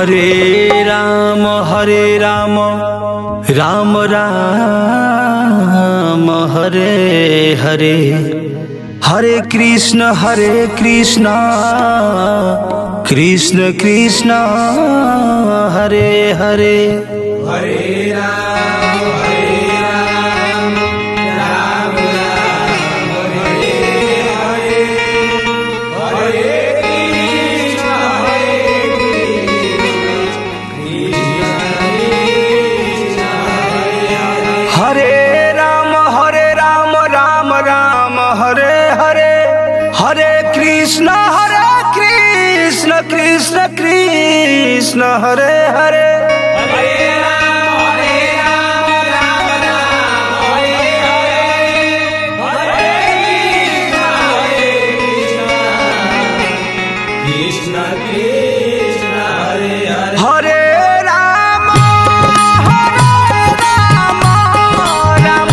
हरे राम राम राम हरे हरे, हरे कृष्ण कृष्ण कृष्ण हरे हरे। हरे राम राम राम हरे हरे, हरे कृष्ण कृष्ण हरे राम राम राम हरे हरे, हरे कृष्ण कृष्ण कृष्ण हरे हरे। हरे राम राम राम हरे हरे, हरे कृष्ण कृष्ण हरे हरे। हरे राम राम राम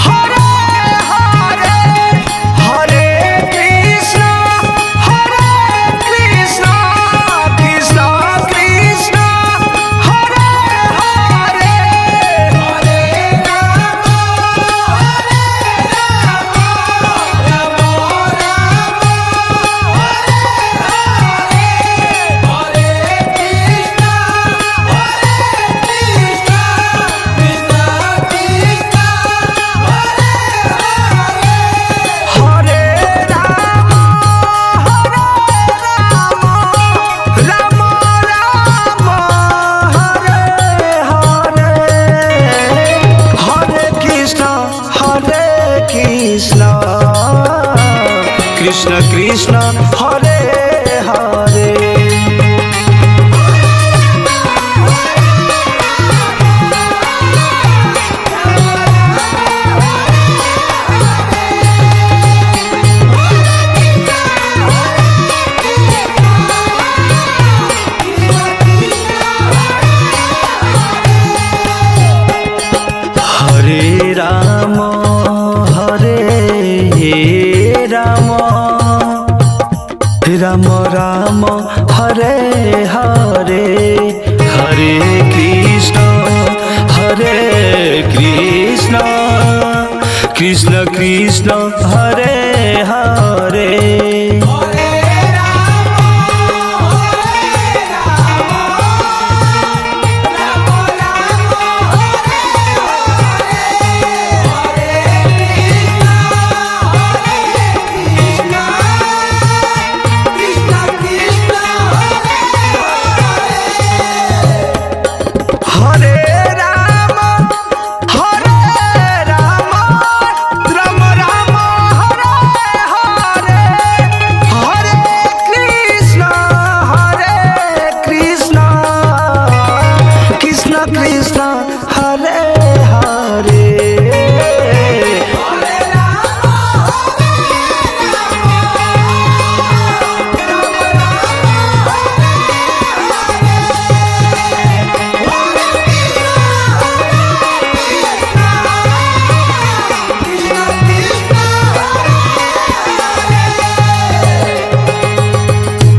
हरे हरे, हरे कृष्ण कृष्ण कृष्ण हरे हरे। हरे राम कृष्ण कृष्ण हरे हरे। हरे राम राम राम हरे हरे, हरे कृष्ण कृष्ण कृष्ण हरे हरे।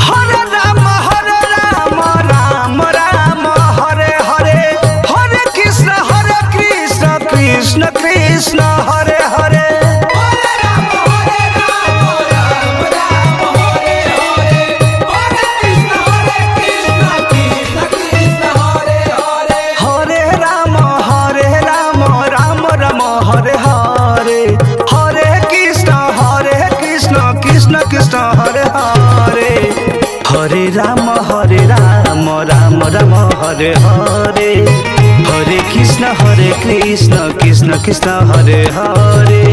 हरे राम राम राम हरे हरे, हरे कृष्ण कृष्ण कृष्ण हरे हरे। हरे राम राम राम हरे हरे, हरे कृष्ण कृष्ण कृष्ण हरे हरे। हरे राम राम राम हरे हरे, हरे कृष्ण कृष्ण कृष्ण हरे हरे। हरे राम राम राम हरे हरे, हरे कृष्ण कृष्ण कृष्ण हरे हरे।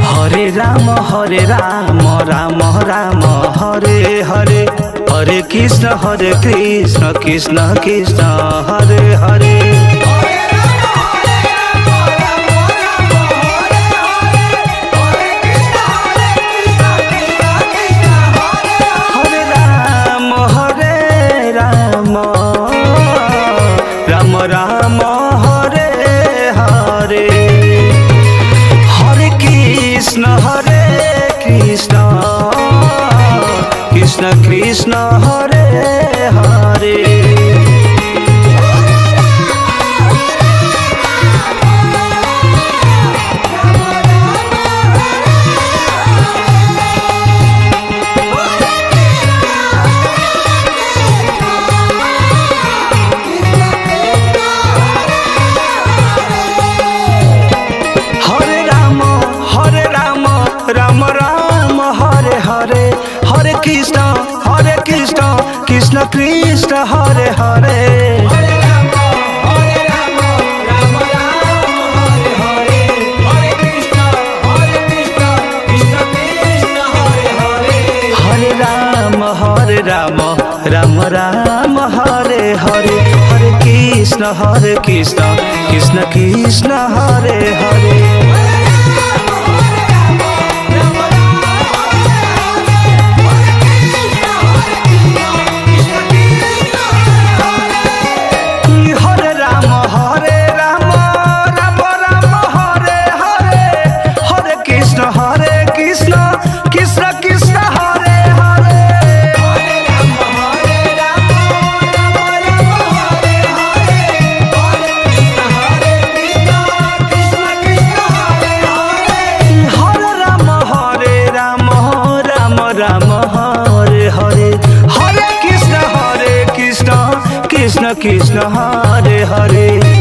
हरे राम राम राम हरे हरे, हरे कृष्ण कृष्ण कृष्ण हरे हरे। हरे राम राम राम हरे कृष्ण हरे कृष्ण कृष्ण कृष्ण हरे हरे राम राम हरे हरे हरे कृष्ण कृष्ण कृष्ण हरे हरे हरे राम राम राम हरे हरे हरे कृष्ण कृष्ण कृष्ण हरे हरे हरे राम राम राम हरे हरे हरे कृष्ण कृष्ण कृष्ण हरे हरे कृष्ण कृष्ण हरे हरे हरे राम राम हरे हरे हरे कृष्ण कृष्ण कृष्ण हरे हरे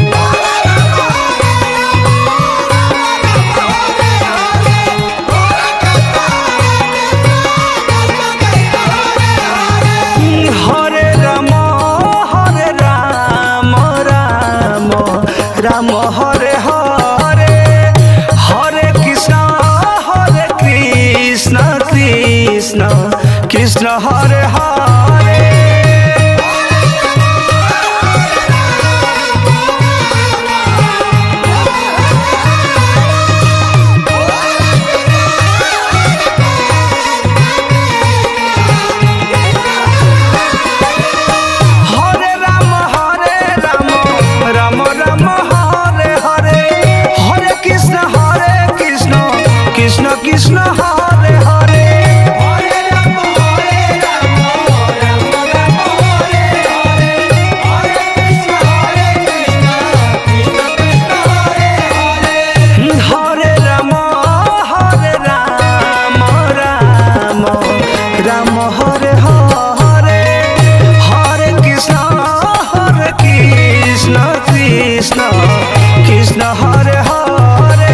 कृष्ण कृष्ण हरे हरे हरे राम राम राम हरे हरे हरे कृष्ण कृष्ण कृष्ण हरे हरे हरे राम राम हरे हरे हरे कृष्ण कृष्ण कृष्ण हरे हरे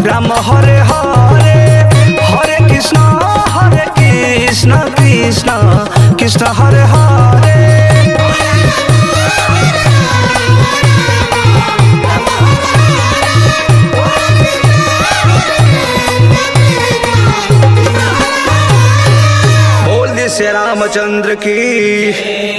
राम हरे हरे हरे कृष्ण कृष्ण कृष्ण हरे हरे बोल दे श्री रामचंद्र की